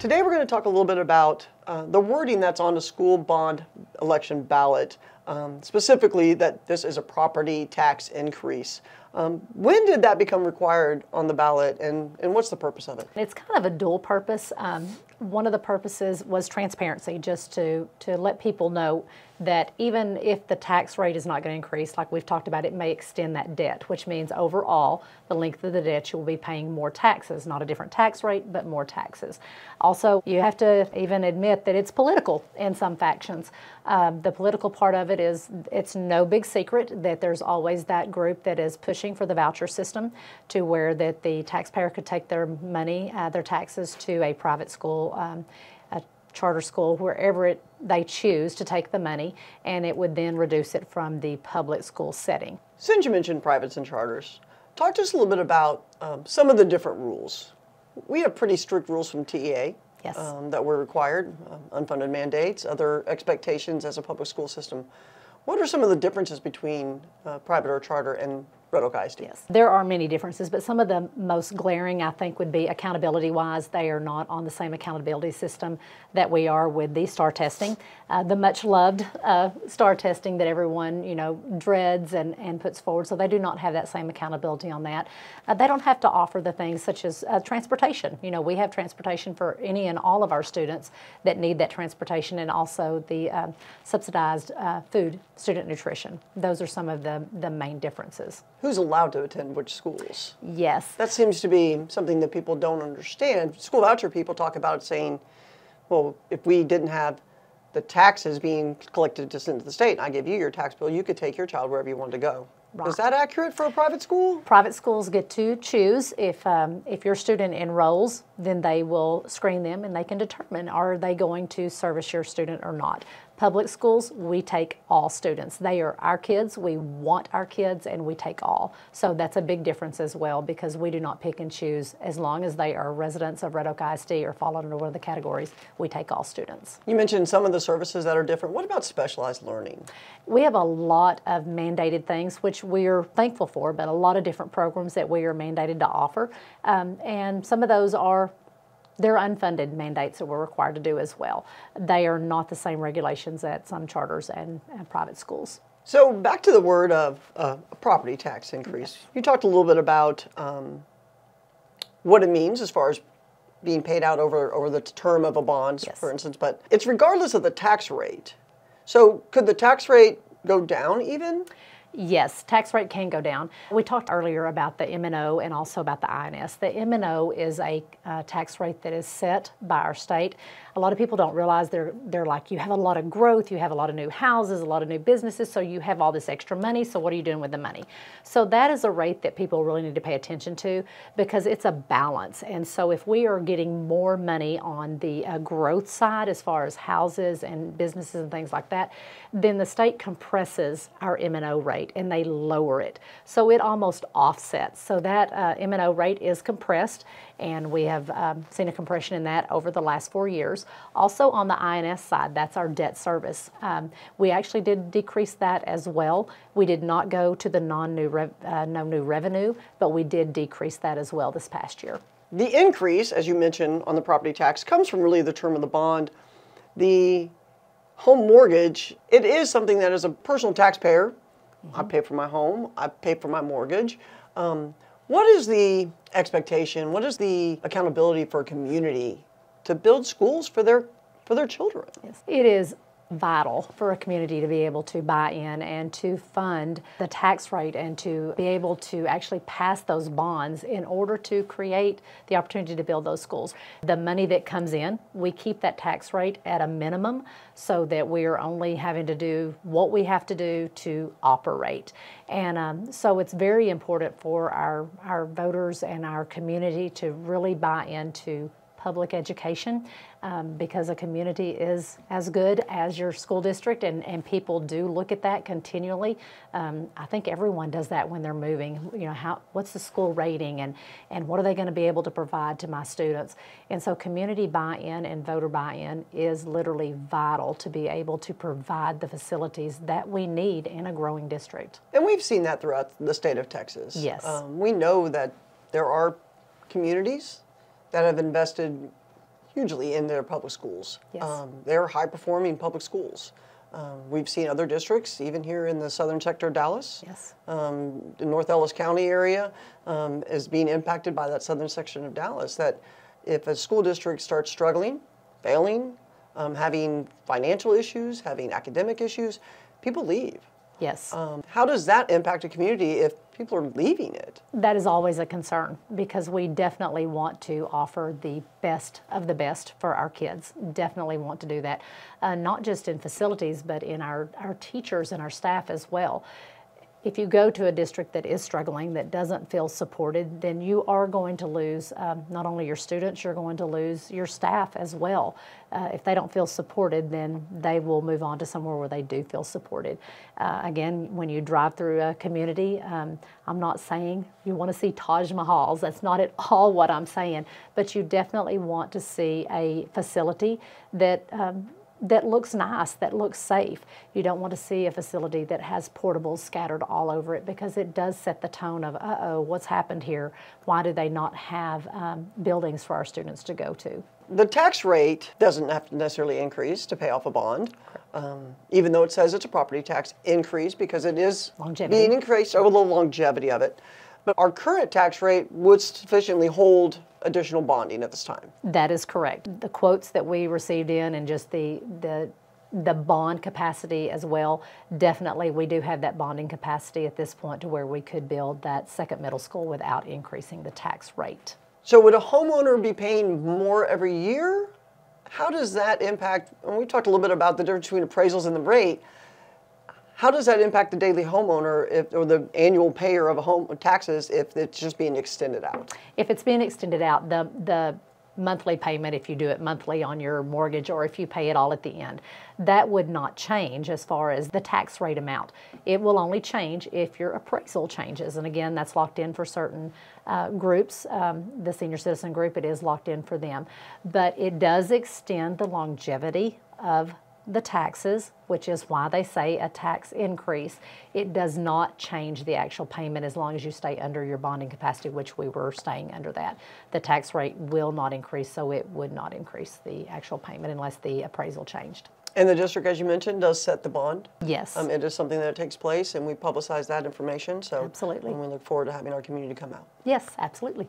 Today we're going to talk a little bit about the wording that's on the school bond election ballot, specifically that this is a property tax increase. When did that become required on the ballot, and what's the purpose of it? It's kind of a dual purpose. One of the purposes was transparency, just to let people know that even if the tax rate is not going to increase, like we've talked about, it may extend that debt, which means overall, the length of the debt, you will be paying more taxes, not a different tax rate, but more taxes. Also, you have to even admit that it's political in some factions. The political part of it is, it's no big secret that there's always that group that is pushing for the voucher system, to where that the taxpayer could take their money, their taxes, to a private school, a charter school, wherever they choose to take the money, and it would then reduce it from the public school setting. Since you mentioned privates and charters, talk to us a little bit about some of the different rules. We have pretty strict rules from TEA. Yes. That were required, unfunded mandates, other expectations as a public school system. What are some of the differences between private or charter and Red Oak ISD? Yes, there are many differences, but some of the most glaring, I think, would be accountability-wise. They are not on the same accountability system that we are with the STAR testing, the much-loved STAR testing that everyone, dreads and puts forward. So they do not have that same accountability on that. They don't have to offer the things such as transportation. We have transportation for any and all of our students that need that transportation, and also the subsidized food, student nutrition. Those are some of the main differences. Who's allowed to attend which schools? Yes. That seems to be something that people don't understand. School voucher people talk about saying, well, if we didn't have the taxes being collected to send to the state, and I give you your tax bill, you could take your child wherever you want to go. Right. Is that accurate for a private school? Private schools get to choose. If your student enrolls, then they will screen them and they can determine, are they going to service your student or not. Public schools, we take all students. They are our kids, we want our kids, and we take all. So that's a big difference as well, because we do not pick and choose. As long as they are residents of Red Oak ISD or fall under one of the categories, we take all students. You mentioned some of the services that are different. What about specialized learning? We have a lot of mandated things, which we're thankful for, but a lot of different programs that we are mandated to offer. And some of those they're unfunded mandates that we're required to do as well. They are not the same regulations at some charters and private schools. So back to the word of a property tax increase. Yes. You talked a little bit about what it means as far as being paid out over the term of a bond, yes, for instance, but it's regardless of the tax rate. So could the tax rate go down even? Yes, tax rate can go down. We talked earlier about the M&O and also about the INS. The M&O is a tax rate that is set by our state. A lot of people don't realize they're like, you have a lot of growth, you have a lot of new houses, a lot of new businesses, so you have all this extra money, so what are you doing with the money? So that is a rate that people really need to pay attention to, because it's a balance. And so if we are getting more money on the growth side, as far as houses and businesses and things like that, then the state compresses our M&O rate and they lower it. So it almost offsets. So that M&O rate is compressed, and we have seen a compression in that over the last 4 years. Also on the INS side, that's our debt service. We actually did decrease that as well. We did not go to the no new revenue, but we did decrease that as well this past year. The increase, as you mentioned, on the property tax comes from really the term of the bond. The home mortgage, it is something that as a personal taxpayer, I pay for my home, I pay for my mortgage. What is the expectation, what is the accountability for a community to build schools for their children? Yes. It is vital for a community to be able to buy in and to fund the tax rate and to be able to actually pass those bonds in order to create the opportunity to build those schools. The money that comes in, we keep that tax rate at a minimum so that we are only having to do what we have to do to operate. And so it's very important for our voters and our community to really buy into public education, because a community is as good as your school district, and people do look at that continually. I think everyone does that when they're moving. What's the school rating, and what are they going to be able to provide to my students? And so community buy-in and voter buy-in is literally vital to be able to provide the facilities that we need in a growing district. And we've seen that throughout the state of Texas. Yes. We know that there are communities that have invested hugely in their public schools. Yes. They're high-performing public schools. We've seen other districts, even here in the southern sector of Dallas, Yes. The North Ellis County area, is being impacted by that southern section of Dallas, that if a school district starts struggling, failing, having financial issues, having academic issues, people leave. Yes. How does that impact a community if people are leaving it? That is always a concern because we definitely want to offer the best of the best for our kids. Definitely want to do that, not just in facilities, but in our teachers and our staff as well. If you go to a district that is struggling, that doesn't feel supported, then you are going to lose not only your students, you're going to lose your staff as well. If they don't feel supported, then they will move on to somewhere where they do feel supported. Again, when you drive through a community, I'm not saying you want to see Taj Mahals. That's not at all what I'm saying. But you definitely want to see a facility that that looks nice, that looks safe. You don't want to see a facility that has portables scattered all over it because it does set the tone of, uh-oh, what's happened here? Why do they not have buildings for our students to go to? The tax rate doesn't have to necessarily increase to pay off a bond, even though it says it's a property tax increase because it is being increased over the longevity of it. But our current tax rate would sufficiently hold additional bonding at this time. That is correct. The quotes that we received in and just the bond capacity as well, definitely we do have that bonding capacity at this point to where we could build that second middle school without increasing the tax rate. So would a homeowner be paying more every year? How does that impact, and we talked a little bit about the difference between appraisals and the rate, how does that impact the daily homeowner or the annual payer of a home taxes if it's just being extended out? If it's being extended out, the monthly payment, if you do it monthly on your mortgage or if you pay it all at the end, that would not change as far as the tax rate amount. It will only change if your appraisal changes. And again, that's locked in for certain groups. The senior citizen group, it is locked in for them. But it does extend the longevity of the taxes, which is why they say a tax increase. It does not change the actual payment as long as you stay under your bonding capacity, which we were staying under that. The tax rate will not increase, so it would not increase the actual payment unless the appraisal changed. And the district, as you mentioned, does set the bond. Yes. It is something that takes place, and we publicize that information. So absolutely. And we look forward to having our community come out. Yes, absolutely.